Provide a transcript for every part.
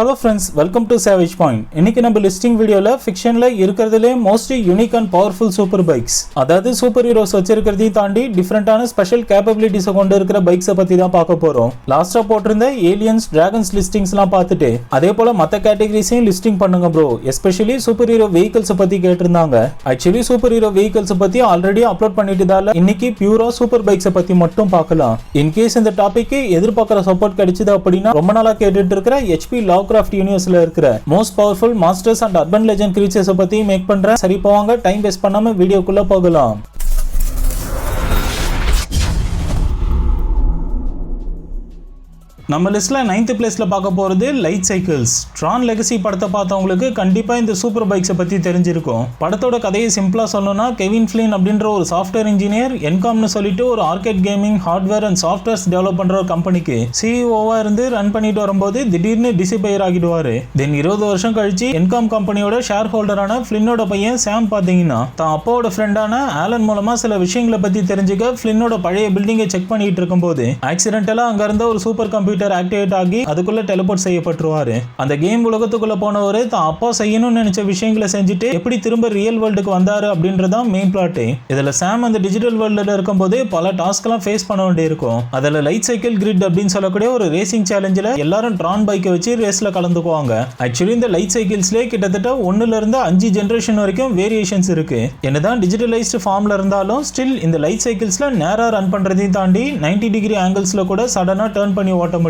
Hello friends, welcome to Savage Point. இன்னைக்கு நம்ம listing வீடியோல ஃபிக்ஷன்ல இருக்கிறதுலே most unique and powerful super bikes, அதாவது சூப்பர் ஹீரோஸ் வச்சிருக்கிறதையும் தாண்டி டிஃபரெண்டான ஸ்பெஷல் கேப்பபிலிட்டிஸை கொண்டு இருக்கிற பைக்ஸை பத்தி தான் பார்க்க போறோம். லாஸ்டா போட்டிருந்த ஏலியன்ஸ், டிராகன்ஸ் லிஸ்டிங்ஸ்லாம் பார்த்துட்டு அதே போல மற்ற கேட்டகரிஸையும் லிஸ்டிங் பண்ணுங்க bro. Especially super hero vehicles பத்தி கேட்டிருந்தாங்க. ஆக்சுவலி சூப்பர் ஹீரோ வெஹிக்கிள்ஸ் பத்தி ஆல்ரெடி அப்லோட் பண்ணிட்டதால இன்னைக்கு பியூரா சூப்பர் பைக்ஸை பத்தி மட்டும் பார்க்கலாம். இன்கேஸ் இந்த டாபிக்கு எதிர்பார்க்குற சப்போர்ட் கிடைச்சது அப்படின்னா ரொம்ப நாளா கேட்டுட்டு இருக்கிற HP லவ்கிராஃப்ட் யூனிவர்ஸ்ல இருக்கிற most powerful masters and urban legend creatures பத்தி மேக் பண்றேன். சரி போவாங்க, டைம் வேஸ்ட் பண்ணாம வீடியோக்குள்ள போகலாம். நம்ம லிஸ்ட்ல 9th பிளேஸ்ல பார்க்க போறது லைட் சைக்கிள்ஸ். ட்ரான் லெகசி படத்தை பார்த்தவங்களுக்கு கண்டிப்பா இந்த சூப்பர் பைக்ஸை பத்தி தெரிஞ்சிருக்கும். படத்தோட கதையை சிம்பிளா சொல்லணும்னா, கெவின் ஃபிளின் அப்படின்ற ஒரு சாஃப்ட்வேர் இன்ஜினியர் என்காம்னு சொல்லிட்டு ஒரு arcade gaming hardware and softwares develop பண்ற ஒரு கம்பெனிக்கு சிஇஓவா இருந்து ரன் பண்ணிட்டு வரும்போது திடீர்னு டிசிபயர் ஆகிடுவாரு. தென் 20 வருஷம் கழிச்சு என்காம் கம்பெனியோட ஷேர் ஹோல்டரான ஃபிளினோட பையன் சாம் பாத்தீங்கன்னா தான் அப்பாவோட ஃப்ரெண்டான ஆலன் மூலமா சில விஷயங்களை பத்தி தெரிஞ்சுக்க ஃபிளினோட பழைய பில்டிங்கை செக் பண்ணிட்டு இருக்கும்போது ஆக்சிடென்டலா அங்க இருந்த ஒரு சூப்பர் கம்ப்யூட்டர் ஆக்டிவேட் ஆகி அதுக்குள்ள டெலிபோர்ட் செய்யப்பட்டுருவாரு. அந்த கேம் உலகத்துக்குள்ள போனவரு தான் அப்பா செய்யணும்னு நினைச்ச விஷயங்களை செஞ்சுட்டு எப்படி திரும்ப ரியல் வேர்ல்டுக்கு வந்தாரு அப்படின்றதான் மெயின் பிளாட். இதுல சாம் அந்த டிஜிட்டல் வேர்ல்டுல இருக்கும்போது பல டாஸ்க் எல்லாம் ஃபேஸ் பண்ண வேண்டியிருக்கும். அதுல லைட் சைக்கிள் கிரிட் அப்படின்னு சொல்லக்கூடிய ஒரு ரேசிங் சேலஞ்சில் எல்லாரும் ட்ரான் பைக்கை வச்சு ரேஸ்ல கலந்துக்குவாங்க. ஆக்சுவலி இந்த லைட் சைக்கிள்ஸ்லேயே கிட்டத்தட்ட 1ல இருந்து 5 ஜெனரேஷன் வரைக்கும் வேரியேஷன்ஸ் இருக்கு. என்னதான் டிஜிட்டலைஸ்டு ஃபார்ம்ல இருந்தாலும் ஸ்டில் இந்த லைட் சைக்கிள்ஸ்ல நேரா ரன் பண்றதையும் தாண்டி 90 டிகிரி ஆங்கிள்ஸ்ல கூட சடனா டர்ன் பண்ணி ஓட்ட முடியும்.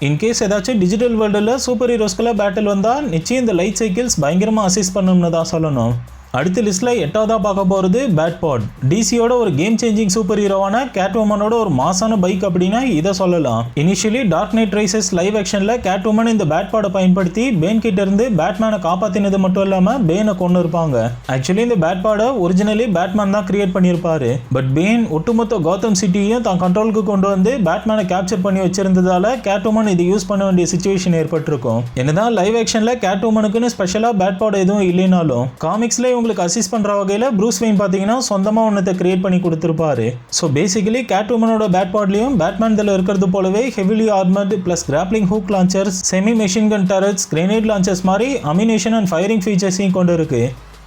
இன்கேஸ் ஏதாச்சும் டிஜிட்டல் வேர்ல்டுல சூப்பர் ஹீரோஸ்க்குள்ள பேட்டில் வந்தா நிச்சயம் இந்த லைட் சைக்கிள்ஸ் பயங்கரமா அசிஸ்ட் பண்ணணும்னு தான் சொல்லணும். அடுத்த லிஸ்ட்ல 8வதா பார்க்க போறது பேட்பாட். டிசியோட ஒரு கேம் சேஞ்சிங் சூப்பர் ஹீரோவான கேட்வுமனோட ஒரு மாசான பைக் அப்படின்னா இதை சொல்லலாம். Initially Dark Knight Rises live ஆக்ஷன்ல கேட்வுமன் இந்த பேட்பாடை பயன்படுத்தி பேன் கிட்ட இருந்து பேட்மேனை காப்பாத்தினது மட்டும் இல்லாம பேனை கொண்டு இருப்பாங்க. ஆக்சுவலி இந்த பேட்பாடை ஒரிஜினலி பேட்மேன் தான் கிரியேட் பண்ணியிருப்பாரு. பட் பேன் ஒட்டுமொத்த கோத்தம் சிட்டியையும் தான் கண்ட்ரோலுக்கு கொண்டு வந்து பேட்மேனை கேப்சர் பண்ணி வச்சிருந்ததால கேட்வுமன் இதை யூஸ் பண்ண வேண்டிய சிச்சுவேஷன் ஏற்பட்டிருக்கும். என்னதான் லைவ் ஆக்ஷன்ல கேட்வுமனுக்குன்னு ஸ்பெஷலா பேட்பாட் எதுவும் இல்லைனாலும் காமிக்ஸ்ல உங்களுக்கு அசிஸ்ட் பண்ற வகையில ப்ரூஸ் வெயின் பாத்தீங்கன்னா சொந்தமா ஒன்னத்தை கிரியேட் பண்ணி கொடுத்திருப்பாரு. சோ பேசிக்கலி கேட்வுமனோட பேட்பாட்லயும் பேட்மேன் இதுல இருக்கிறது போலவே heavily armoured plus grappling hook launchers, semi machine gun turrets, grenade launchers மாதிரி அமினேஷன் அண்ட் ஃபயரிங் ஃபீச்சர்ஸையும் கொண்டு இருக்கு.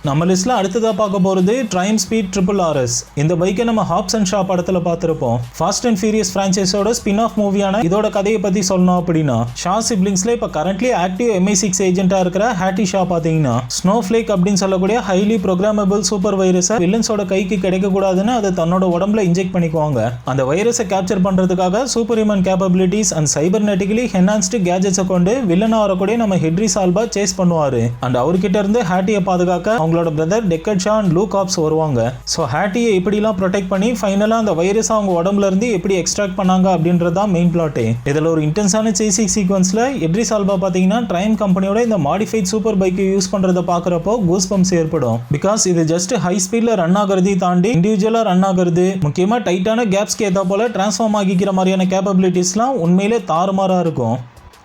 நம்ம லிஸ்ட்ல அடுத்ததா பார்க்க போறது ட்ரைம் ஸ்பீட் RRRS. இந்த பைக்கை நம்ம ஹாப்ஸ் அண்ட் ஷா படத்துல பார்த்திருப்போம். ஃபாஸ்ட் அண்ட் ஃபியூரியஸ் பிரான்ச்சைஸோட ஸ்பின் ஆஃப் மூவியான இதோட கதையை பத்தி சொல்லணும் அப்படின்னா, ஷா சிப்ளிங்ஸ்ல இப்ப கரண்ட்லி ஆக்டிவ் MI6 ஏஜென்ட்டா இருக்கிற ஹேட்டி ஷா பாத்தீங்கன்னா ஸ்னோஃப்ளேக் அப்படின்னு சொல்லக்கூடிய ஹைலி ப்ரோக்ராமபிள் சூப்பர் வைரஸை வில்லன்ஸோட கைக்கு கிடைக்க கூடாதுன்னு அதை தன்னோட உடம்புல இன்ஜெக்ட் பண்ணிக்குவாங்க. அந்த வைரஸை கேப்சர் பண்றதுக்காக super human capabilities and cybernetically enhanced கேஜெட்ஸை கொண்டு வில்லனா வரக்கூடிய நம்ம ஹெட்ரிஸ் ஆல்பா சேஸ் பண்ணுவாரு. அண்ட் அவர்கிட்ட இருந்து ஹேட்டியை பாதுகாக்க அவங்களோட brother Deckard Shaw and Luke Hobbs வருவாங்க. ஸோ ஹேட்டியை எப்படிலாம் ப்ரொடெக்ட் பண்ணி ஃபைனலாக அந்த வைரஸ் அவங்க உடம்புல இருந்து எப்படி எக்ஸ்ட்ராக்ட் பண்ணாங்க அப்படின்றதான் மெயின் பிளாட்டே. இதில் ஒரு இன்டென்ஸான சேசிங் சீக்வன்ஸ்ல எட்ரிஸ் ஆல்பா பார்த்தீங்கன்னா ட்ரைம் கம்பெனியோட இந்த மாடிஃபைட் சூப்பர் பைக்கை யூஸ் பண்றதை பார்க்குறப்போ கூஸ் பம்ப்ஸ் ஏற்படும். பிகாஸ் இது ஜஸ்ட் ஹை ஸ்பீட்ல ரன் ஆகிறதை தாண்டி இண்டிவிஜுவலா ரன் ஆகிறது, முக்கியமா டைட்டான கேப்ஸ்க்கு ஏற்ற போல டிரான்ஸ்ஃபார்ம் ஆகிக்கிற மாதிரியான கேப்பபிலிட்டிஸ்லாம் உண்மையிலே தாறுமாறா இருக்கும்.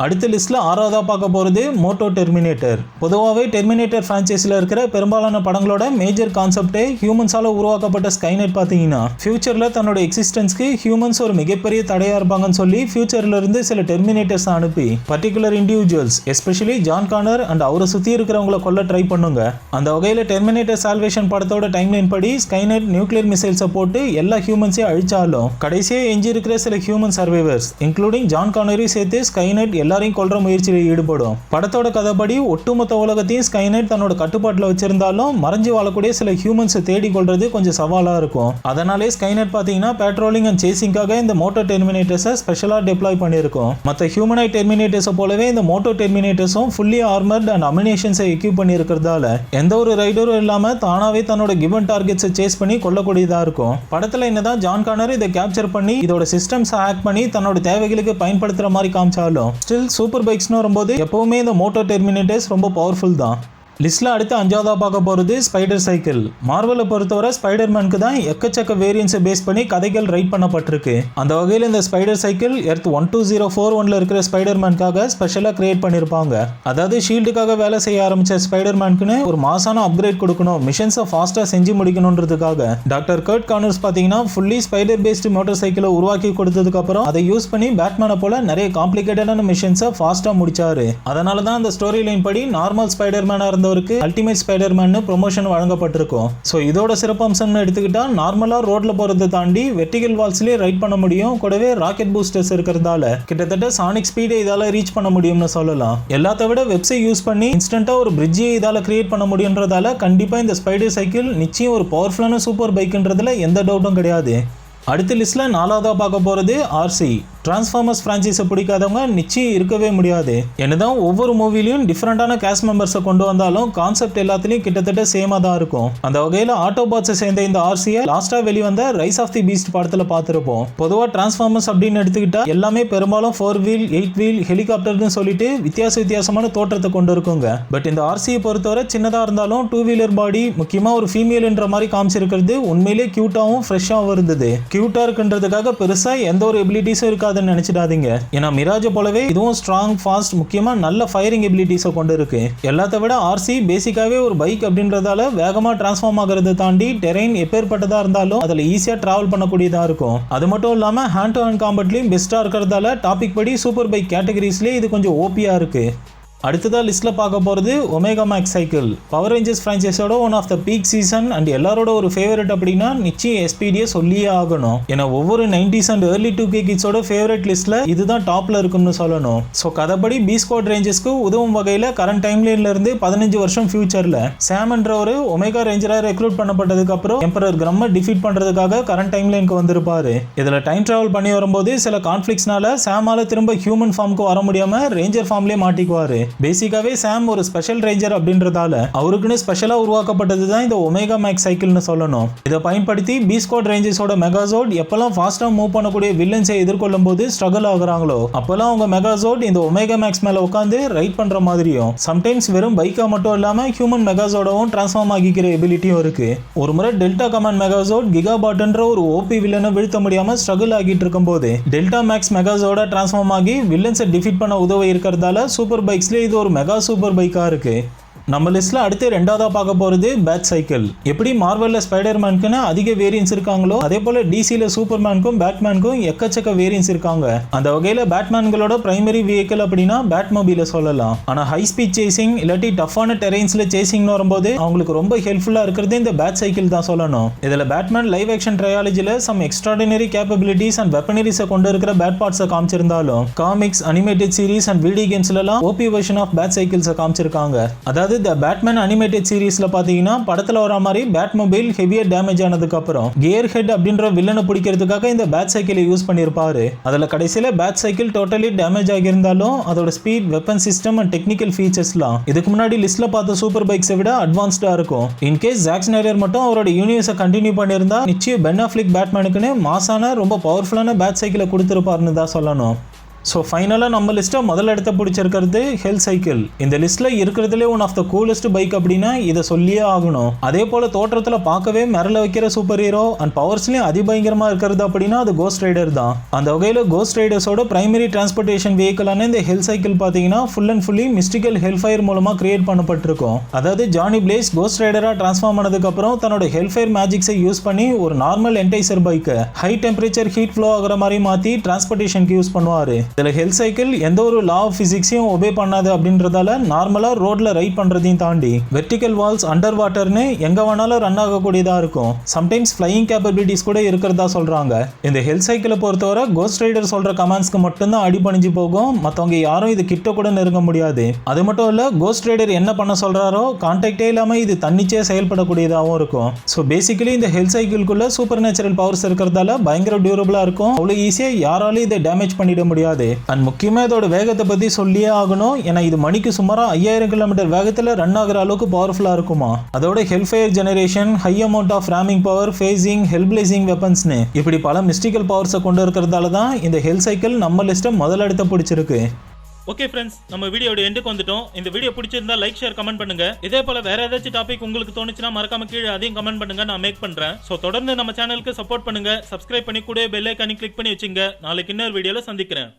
அடுத்த லிஸ்ட்ல 6வதா பார்க்க போறது மோட்டோ டெர்மினேட்டர். பொதுவாகவே டெர்மினேட்டர் பிரான்ச்சைஸ்ல இருக்கிற பெரும்பாலான படங்களோட மேஜர் கான்செப்டே ஹியூமன்ஸால உருவாக்கப்பட்ட ஸ்கைநெட் பாத்தீங்கன்னா ஃபியூச்சர்ல தன்னோட எக்ஸிஸ்டன்ஸ்க்கு ஹியூமன்ஸ் ஒரு மிகப்பெரிய தடையா இருப்பாங்கன்னு சொல்லி ஃபியூச்சர்ல இருந்து சில டெர்மினேட்டர்ஸ் அனுப்பி particular individuals especially John Connor and அவரை சுத்தி இருக்கிறவங்களை கொல்ல ட்ரை பண்ணுங்க. அந்த வகையில டெர்மினேட்டர் சால்வேஷன் படத்தோட டைம்லைன் படி ஸ்கைநெட் நியூக்ளியர் மிசைல்ஸை போட்டு எல்லா ஹியூமன்ஸையும் அழிச்சாலும் கடைசியா எஞ்சி இருக்கிற சில ஹியூமன் சர்வைவர்ஸ் இன்க்ளூடிங் ஜான் கானரையும் சேர்த்து ஸ்கைநெட் எல்லாரையும் கொல்ற முயற்சியில் ஈடுபடும். படத்தோட கதைப்படி ஒட்டுமொத்த உலகத்தையும் ஸ்கைநெட் தன்னோட கட்டுப்பாட்டில் வச்சிருந்தாலும் மறைஞ்சு வாழக்கூடிய சில ஹியூமன்ஸை தேடி கொள்றது கொஞ்சம் சவாலா இருக்கும். அதனாலே ஸ்கைநெட் பாத்தீங்கன்னா பேட்ரோலிங் அண்ட் சேசிங்காக இந்த மோட்டோ டெர்மினேட்டர்ஸை ஸ்பெஷலா டிப்ளாய் பண்ணியிருக்கும். மற்ற ஹியூமனைட் டெர்மினேட்டர்ஸை போலவே இந்த மோட்டோ டெர்மினேட்டர்ஸும் ஃபுல்லி ஆர்மர்ட் அண்ட் அமினேஷன்ஸை எக்யூப் பண்ணி இருக்கிறதால எந்த ஒரு ரைடரும் இல்லாம தானாவே தன்னோட கிவன் டார்கெட்ஸை சேஸ் பண்ணி கொல்லக்கூடியதா இருக்கும். படத்துல என்னதான் ஜான் கானர் இதை கேப்சர் பண்ணி இதோட சிஸ்டம்ஸ் ஹேக் பண்ணி தன்னோட தேவைகளுக்கு பயன்படுத்துற மாதிரி காமிச்சாலும் ஸ்டில் சூப்பர் பைக்ஸ்னு வரும்போது எப்பவுமே இந்த மோட்டோ டெர்மினேட்டர்ஸ் ரொம்ப பவர்ஃபுல் தான். லிஸ்ட்ல அடுத்து அஞ்சாவதா பார்க்க போறது ஸ்பைடர் சைக்கிள். மார்வலை பொறுத்தவரை ஸ்பைடர்மேனுக்கு தான் எக்கச்சக்க வேரியன்ஸை பேஸ் பண்ணி கதைகள் ரைட் பண்ணப்பட்டிருக்கு. அந்த வகையில் இந்த ஸ்பைடர் சைக்கிள் எர்த் 12041ல இருக்கிற ஸ்பைடர்மேனுக்காக ஸ்பெஷலா கிரியேட் பண்ணிருப்பாங்க. அதாவது ஷீல்டுக்காக வேலை செய்ய ஆரம்பிச்ச ஸ்பைடர்மேனுக்குன்னு ஒரு மாசான அப்கிரேட் கொடுக்கணும், மிஷன்ஸை ஃபாஸ்டா செஞ்சு முடிக்கணும்ன்றதுக்காக டாக்டர் கர்ட் கார்னர்ஸ் பாத்தீங்கன்னா ஃபுல்லி ஸ்பைடர் பேஸ்டு மோட்டார் சைக்கிளை உருவாக்கி கொடுத்ததுக்கு அப்புறம் அதை யூஸ் பண்ணி பேட்மேனை போல நிறைய காம்ப்ளிகேட்டடான மிஷன்ஸை ஃபாஸ்டா முடிச்சாரு. அதனால தான் அந்த ஸ்டோரி லைன் படி நார்மல் ஸ்பைடர்மேனா இருந்த அல்டிமேட் ஸ்பைடர்மேன் ப்ரொமோஷன் வழங்கப்பட்டிருக்கும். ஸோ இதோட சிறப்பம்சம்னு எடுத்துக்கிட்டா நார்மலா ரோட்ல போறதை தாண்டி வெர்டிகல் வால்ஸ்லயே ரைட் பண்ண முடியும். கூடவே ராக்கெட் பூஸ்டர்ஸ் இருக்கிறதால கிட்டத்தட்ட சானிக் ஸ்பீடை இதால ரீச் பண்ண முடியும்னு சொல்லலாம். எல்லாத்த விட வெப்சைட் யூஸ் பண்ணி இன்ஸ்டன்டா ஒரு பிரிட்ஜை இதால கிரியேட் பண்ண முடியுன்றதால கண்டிப்பா இந்த ஸ்பைடர் சைக்கிள் நிச்சயம் ஒரு பவர்ஃபுல்லான சூப்பர் பைக்ன்றதுல எந்த டவுட்டும் கிடையாது. அடுத்த லிஸ்ட்ல நாலாவதா பார்க்க போறது ஆர்சி. டிரான்ஸ்ஃபார்மர்ஸ் பிரான்ச்சைஸை பிடிக்காதவங்க நிச்சயம் இருக்கவே முடியாது. என்னதான் ஒவ்வொரு மூவிலையும் டிஃப்ரெண்டான கேஸ்ட் மெம்பர்ஸை கொண்டு வந்தாலும் கான்செப்ட் எல்லாத்துலயும் கிட்டத்தட்ட சேமா தான் இருக்கும். அந்த வகையில் ஆட்டோபாட்ஸை சேர்ந்த இந்த ஆர்சியை லாஸ்டா வெளிவந்த ரைஸ் ஆஃப் தி பீஸ்ட் படத்துல பார்த்திருப்போம். பொதுவாக டிரான்ஸ்ஃபார்மர்ஸ் அப்படின்னு எடுத்துக்கிட்டா எல்லாமே பெரும்பாலும் 4 வீல் 8 வீல் ஹெலிகாப்டர்னு சொல்லிட்டு வித்தியாசமான தோற்றத்தை கொண்டு இருக்குங்க. பட் இந்த ஆர்சியை பொறுத்தவரை சின்னதா இருந்தாலும் 2 வீலர் பாடி, முக்கியமா ஒரு ஃபீமேல்ன்ற மாதிரி காமிச்சிருக்கிறது உண்மையிலேயே கியூட்டாவும் ஃப்ரெஷ்ஷாகவும் இருந்தது. கியூட்டா இருக்குன்றதுக்காக பெருசா எந்த ஒரு எபிலிட்டிஸும் இருக்காது நினைச்சிடாதீங்க. ஏன்னா மிராஜ் போலவே இதுவும் ஸ்ட்ராங், ஃபாஸ்ட், முக்கியமா நல்ல ஃபயரிங் எபிலிட்டிஸை கொண்டு இருக்கு. எல்லாத்த விட ஆர்சி பேசிக்காவே ஒரு பைக் அப்படின்றதால வேகமா டிரான்ஸ்ஃபார்ம் ஆகிறத தாண்டி டெரெயின் எப்பேற்பட்டதா இருந்தாலும் அதுல ஈஸியா டிராவல் பண்ணக்கூடியதா இருக்கும். அது மட்டும் இல்லாம ஹேண்ட் டு ஹேண்ட் காம்பட்லயும் பெஸ்டா இருக்கிறதால டாபிக் படி சூப்பர் பைக் கேட்டகரிஸ்லயே இது கொஞ்சம் ஓபியா இருக்கு. அடுத்ததா லிஸ்ட்ல பார்க்க போறது Omega Max cycle. Power Rangers பிரான்ச்சைஸோட one of the peak season and எல்லாரோட ஒரு ஃபேவரட் அப்படின்னா நிச்சயம் எஸ்பிடியை சொல்லியே ஆகணும். ஏன்னா ஒவ்வொரு 90s and early 2K கிட்ஸோட favourite லிஸ்ட்ல இதுதான் டாப்ல இருக்கும்னு சொல்லணும். ஸோ கதைப்படி பி ஸ்குவாட் ரேஞ்சர்ஸ்க்கு உதவும் வகையில கரண்ட் டைம்லைன்ல இருந்து 15 வருஷம் ஃபியூச்சர்ல சாம் என்ற ஒரு ஒமேகா ரேஞ்சரா ரெக்ரூட் பண்ணப்பட்டதுக்கு அப்புறம் எம்பரர் கிரம்மை டிஃபீட் பண்றதுக்காக கரண்ட் டைம்லைனுக்கு வந்திருப்பாரு. இதுல டைம் டிராவல் பண்ணி வரும்போது சில கான்ஃபிளிக்ஸ்னால சாமால திரும்ப ஹியூமன் ஃபார்முக்கு வர முடியாம ரேஞ்சர் ஃபார்ம்லயே மாட்டிக்குவாரு. பேசிக்காவே சாம் ஒரு ஸ்பெஷல் ரேஞ்சர் அப்படின்றதால அவருக்குன்னு ஸ்பெஷலா உருவாக்கப்பட்டது தான் இந்த ஒமேகா மேக்ஸ் சைக்கிள்னு சொல்லணும். இதை பயன்படுத்தி பி ஸ்குவாட் ரேஞ்சர்ஸோட மெகாசோட் எப்பெல்லாம் ஃபாஸ்டா மூவ் பண்ணக்கூடிய வில்லன்ஸை எதிர்கொள்ளும் போது ஸ்ட்ரகிள் ஆகுறாங்களோ அப்பெல்லாம் அவங்க மெகாசோட் இந்த ஒமேகா மேக்ஸ் மேல உட்காந்து ரைட் பண்ற மாதிரியும், சம்டைம்ஸ் வெறும் பைக்கா மட்டும் இல்லாம ஹியூமன் மெகாசோடவும் டிரான்ஸ்ஃபார்ம் ஆகிக்கிற எபிலிட்டியும் இருக்கு. ஒரு முறை டெல்டா கமாண்ட் மெகாசோட் கிகாபாட்ன்ற ஒரு ஓபி வில்லனை வீழ்த்த முடியாம ஸ்ட்ரகிள் ஆகிட்டு இருக்கும் போது டெல்டா மேக்ஸ் மெகாசோட டிரான்ஸ்ஃபார்ம் ஆகி வில்லன்ஸை டிஃபீட் பண்ண உதவி இருக்கிறதால சூப்பர் பைக்ஸ்ல இது ஒரு மெகா சூப்பர் பைக்கா இருக்கு. நம்ம லிஸ்ட்ல அடுத்து ரெண்டாவதா பார்க்க போறது பேட் சைக்கிள். எப்படி மார்வல்ல ஸ்பைடர்மேனுக்குன்னு அதிக வேரியன்ஸ் இருக்காங்களோ அதே போல டிசில சூப்பர்மேனுக்கும் பேட்மேனுக்கும் எக்கச்சக்க வேரியன்ஸ் இருக்காங்க. அந்த வகையில பேட்மேன்களோட பிரைமரி வெஹிக்கிள் அப்படின்னா பேட் மொபைல சொல்லலாம். ஆனா ஹை ஸ்பீட் சேசிங் இல்லாட்டி டஃப்பான டெரெயின்ஸ்ல சேசிங் வரும்போது அவங்களுக்கு ரொம்ப ஹெல்ப்ஃபுல்லா இருக்கிறது இந்த பேட் சைக்கிள் தான் சொல்லணும். இதுல பேட்மேன் லைவ் ஆக்ஷன் ட்ரையாலஜில சம் எக்ஸ்ட்ராடினரி கேப்பபிலிட்டிஸ் அண்ட் வெப்பனரிஸை கொண்டு இருக்கிற பேட் பார்ட்ஸை காமிச்சிருந்தாலும் comics, animated series and video கேம்ஸ்ல எல்லாம் ஓபி வெர்ஷன் ஆஃப் பேட் சைக்கிள்ஸை காமிச்சிருக்காங்க. அதாவது தி பேட்மேன் அனிமேட்டட் சீரிஸ்ல பாத்தீங்கன்னா படத்துல வர மாதிரி பேட் மொபைல் ஹெவியர் டேமேஜ் ஆனதுக்கு அப்புறம் கியர் ஹெட் அப்படின்ற வில்லனை பிடிக்கிறதுக்காக இந்த பேட் சைக்கிளை யூஸ் பண்ணிருப்பாரு. அதுல கடைசியில பேட் சைக்கிள் டோட்டலி டேமேஜ் ஆகியிருந்தாலும் அதோட speed, weapon system and technical ஃபீச்சர்ஸ்லாம் இதுக்கு முன்னாடி லிஸ்ட்ல பார்த்த சூப்பர் பைக்ஸை விட அட்வான்ஸ்டா இருக்கும். இன்கேஸ் ஜாக் ஸ்னைடர் மட்டும் அவரோட யூனிவர்ஸை கண்டினியூ பண்ணியிருந்தா நிச்சயம் பென் அஃப்லிக் பேட்மேனுக்குன்னு மாசான ரொம்ப பவர்ஃபுல்லான பேட் சைக்கிளை கொடுத்துருப்பாருன்னு தான் சொல்லணும். ஸோ ஃபைனலாக நம்ம லிஸ்ட்டை முதல் இடத்த பிடிச்சிருக்கிறது ஹெல் சைக்கிள். இந்த லிஸ்ட்டில் இருக்கிறதுலே one of the coolest bike அப்படின்னா இதை சொல்லியே ஆகணும். அதே போல் தோற்றத்தில் பார்க்கவே மிரள வைக்கிற சூப்பர் ஹீரோ அண்ட் பவர்ஸ்லையும் அதிபயங்கரமாக இருக்கிறது அப்படின்னா அது கோஸ்ட் ரைடர் தான். அந்த வகையில் கோஸ்ட் ரைடர்ஸோட பிரைமரி டிரான்ஸ்போர்ட்டேஷன் வெஹிக்கிளான இந்த ஹெல் சைக்கிள் பார்த்தீங்கன்னா full and fully mystical Hellfire மூலமாக கிரியேட் பண்ணப்பட்டிருக்கும். அதாவது ஜானி பிளேஸ் கோஸ்ட் ரைடராக டிரான்ஸ்ஃபார்ம் ஆனதுக்கப்புறம் தன்னோட ஹெல்ஃபயர் மேஜிக்ஸை யூஸ் பண்ணி ஒரு நார்மல் என்டைசர் பைக்கை ஹை டெம்பரேச்சர் ஹீட் ஃப்ளோ ஆகிற மாதிரி மாற்றி டிரான்ஸ்போர்ட்டேஷனுக்கு யூஸ் பண்ணுவார். இதில் ஹெல் சைக்கிள் எந்த ஒரு லா ஆஃப் பிசிக்ஸையும் ஒபே பண்ணாது அப்படின்றதால நார்மலா ரோட்ல ரைட் பண்றதையும் தாண்டி வெர்டிகல் வால்ஸ், அண்டர் வாட்டர்னு எங்க வேணாலும் ரன் ஆகக்கூடியதா இருக்கும். சம்டைம்ஸ் ஃபிளையிங் கேப்பபிலிட்டிஸ் கூட இருக்கிறதா சொல்றாங்க. இந்த ஹெல் சைக்கிளை பொறுத்தவரை கோஸ்ட் ரைடர் சொல்ற கமாண்ட்ஸ்க்கு மட்டும்தான் அடிபணிஞ்சு போகும். மற்றவங்க யாரும் இது கிட்ட கூட நெருங்க முடியாது. அது மட்டும் இல்ல, கோஸ்ட் ரைடர் என்ன பண்ண சொல்றாரோ கான்டாக்டே இல்லாம இது தன்னிச்சே செயல்படக்கூடியதாகவும் இருக்கும். ஸோ பேசிக்கலி இந்த ஹெல் சைக்கிள்குள்ள சூப்பர் நேச்சுரல் பவர்ஸ் இருக்கிறதால பயங்கர டியூரபிளா இருக்கும். அவ்வளவு ஈஸியா யாராலையும் இதை டேமேஜ் பண்ணிட முடியாது. அண்ட் முக்கியமாக இதோட வேகத்தை பற்றி சொல்லியே ஆகணும். ஏன்னா இது மணிக்கு சுமாராக 5000 கிலோமீட்டர் வேகத்தில் ரன் ஆகிற அளவுக்கு பவர்ஃபுல்லாக இருக்குமா. அதோட hellfire generation, high amount of ramming power, phasing, ஹெல்பிளைசிங் வெப்பன்ஸ்னு இப்படி பல மிஸ்டிக்கல் பவர்ஸை கொண்டு இருக்கிறதால தான் இந்த ஹெல் சைக்கிள் நம்ம லிஸ்ட்டை முதலிடத்தை பிடிச்சிருக்கு. ஓகே ஃப்ரெண்ட்ஸ், நம்ம வீடியோட எண்டுக்கு வந்துட்டோம். இந்த வீடியோ பிடிச்சிருந்தா லைக், ஷேர், கமெண்ட் பண்ணுங்க. இதே போல வேற ஏதாச்சும் டாபிக் உங்களுக்கு தோணுச்சுன்னா மறக்காம கீழே அதையும் கமெண்ட் பண்ணுங்க, நான் மேக் பண்றேன். சோ தொடர்ந்து நம்ம சேனலுக்கு சப்போர்ட் பண்ணுங்க, சப்ஸ்கிரைப் பண்ணி கூட பெல் ஐகானை கிளிக் பண்ணி வச்சுங்க. நாளைக்கு இன்னொரு வீடியோல சந்திக்கிறேன்.